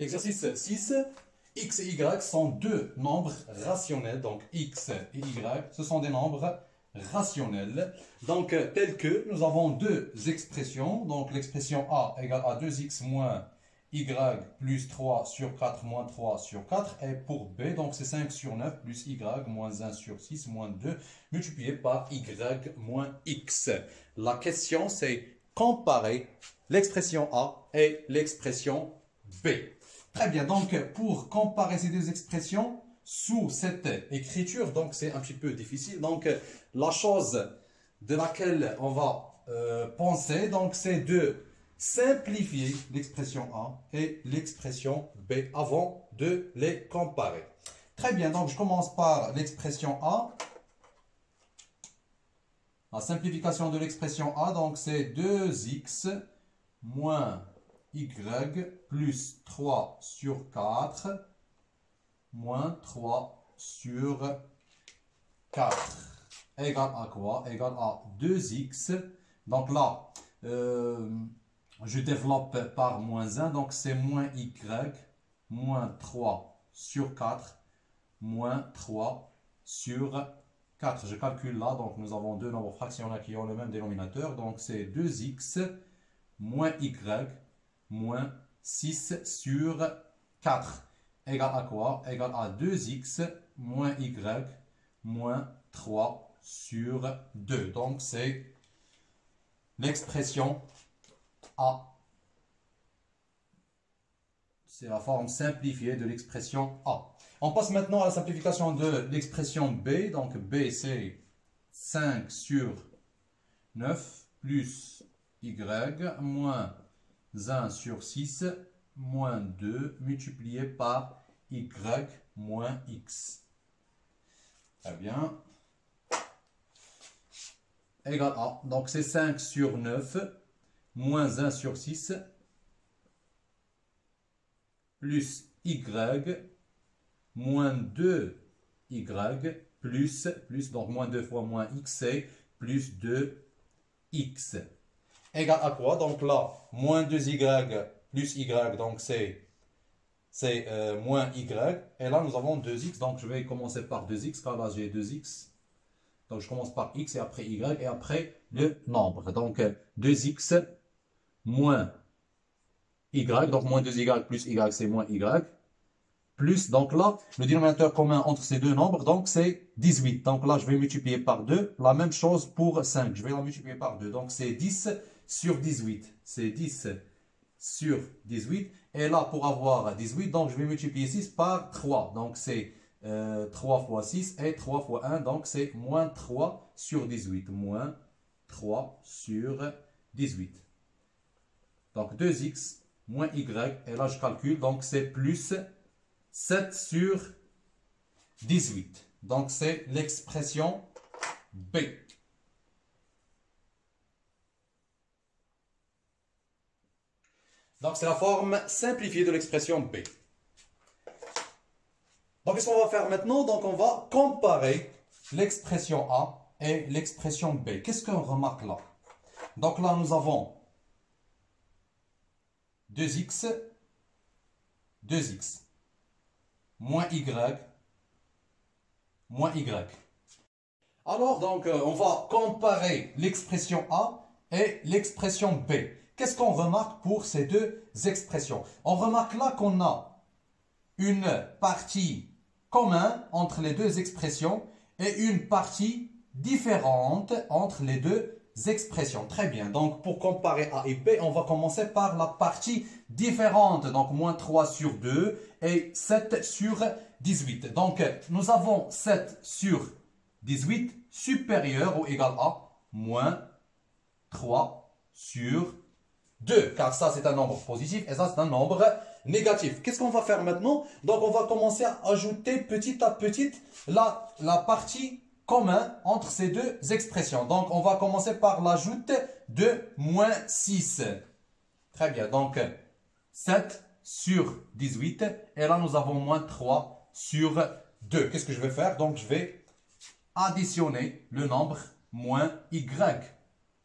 Exercice 6. X et Y sont deux nombres rationnels. Donc, X et Y, ce sont des nombres rationnels. Donc, tel que nous avons deux expressions. Donc, l'expression A égale à 2X moins Y plus 3 sur 4 moins 3 sur 4. Et pour B, donc c'est 5 sur 9 plus Y moins 1 sur 6 moins 2 multiplié par Y moins X. La question, c'est comparer l'expression A et l'expression B. Très bien, donc pour comparer ces deux expressions sous cette écriture, donc c'est un petit peu difficile. Donc la chose de laquelle on va penser, donc c'est de simplifier l'expression A et l'expression B avant de les comparer. Très bien, donc je commence par l'expression A. La simplification de l'expression A, donc c'est 2x moins y plus 3 sur 4 moins 3 sur 4 égale à quoi? Égale à 2x. Donc là, je développe par moins 1, donc c'est moins y moins 3 sur 4 moins 3 sur 4. Je calcule là, donc nous avons deux nombres fractionnels qui ont le même dénominateur, donc c'est 2x moins y moins 6 sur 4 égale à quoi? Égale à 2x moins y moins 3 sur 2. Donc c'est l'expression A. C'est la forme simplifiée de l'expression A. On passe maintenant à la simplification de l'expression B. Donc B c'est 5 sur 9 plus y moins 1 sur 6 moins 2 multiplié par y moins x. Très bien. Égale à. Donc c'est 5 sur 9 moins 1 sur 6 plus y moins 2y plus donc moins 2 fois moins x c'est plus 2x. Égale à quoi? Donc là, moins 2y plus y, donc c'est moins y. Et là, nous avons 2x, donc je vais commencer par 2x, car là j'ai 2x. Donc je commence par x et après y et après le nombre. Donc 2x moins y, donc moins 2y plus y, c'est moins y. Plus, donc là, le dénominateur commun entre ces deux nombres, donc c'est 18. Donc là, je vais multiplier par 2. La même chose pour 5, je vais la multiplier par 2. Donc c'est 10 sur 18. C'est 10 sur 18. Et là, pour avoir 18, donc je vais multiplier 6 par 3. Donc c'est 3 fois 6 et 3 fois 1. Donc c'est moins 3 sur 18. Moins 3 sur 18. Donc 2x moins y. Et là, je calcule. Donc c'est plus 7 sur 18. Donc c'est l'expression B. Donc c'est la forme simplifiée de l'expression B. Donc qu'est-ce qu'on va faire maintenant? Donc on va comparer l'expression A et l'expression B. Qu'est-ce qu'on remarque là? Donc là nous avons 2x moins y moins y. Alors donc on va comparer l'expression A et l'expression B. Qu'est-ce qu'on remarque pour ces deux expressions? On remarque là qu'on a une partie commune entre les deux expressions et une partie différente entre les deux expressions. Très bien. Donc, pour comparer A et B, on va commencer par la partie différente. Donc, moins 3 sur 2 et 7 sur 18. Donc, nous avons 7 sur 18 supérieur ou égal à moins 3 sur 2. Car ça, c'est un nombre positif et ça, c'est un nombre négatif. Qu'est-ce qu'on va faire maintenant? Donc, on va commencer à ajouter petit à petit la partie commun entre ces deux expressions. Donc, on va commencer par l'ajout de moins 6. Très bien. Donc, 7 sur 18. Et là, nous avons moins 3 sur 2. Qu'est-ce que je vais faire? Donc, je vais additionner le nombre moins y.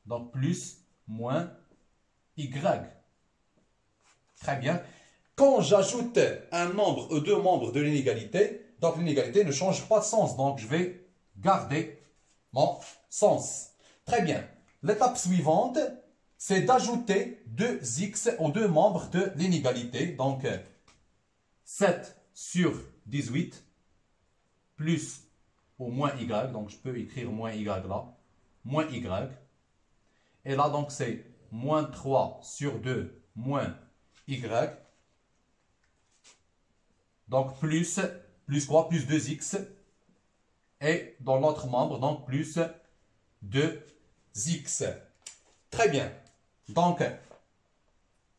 Donc, plus moins y. Très bien. quand j'ajoute un nombre ou deux membres de l'inégalité, donc l'inégalité ne change pas de sens. Donc je vais garder mon sens. Très bien. L'étape suivante, c'est d'ajouter 2x aux deux membres de l'inégalité. Donc 7 sur 18 plus ou moins y. Donc je peux écrire moins y là. Moins y. Et là, donc, c'est moins 3 sur 2 moins y. Donc, plus quoi? Plus 2x. Et dans l'autre membre, donc, plus 2x. Très bien. Donc,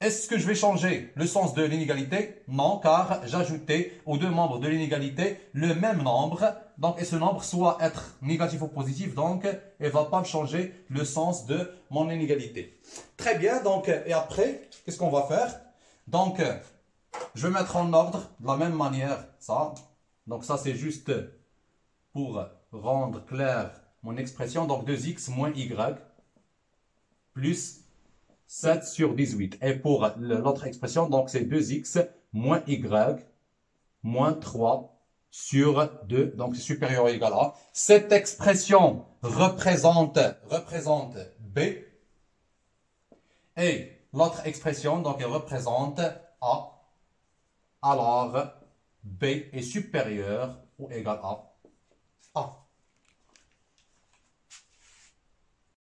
est-ce que je vais changer le sens de l'inégalité? Non, car j'ajoutais aux deux membres de l'inégalité le même nombre. Donc, et ce nombre soit être négatif ou positif, donc il ne va pas me changer le sens de mon inégalité. Très bien, donc, et après, qu'est-ce qu'on va faire? Donc, je vais mettre en ordre de la même manière ça. Donc, ça, c'est juste pour rendre clair mon expression. Donc, 2x moins y plus 7 sur 18. Et pour l'autre expression, donc c'est 2x moins y moins 3 sur 2. Donc c'est supérieur ou égal à. Cette expression représente b. Et l'autre expression, donc elle représente a. Alors b est supérieur ou égal à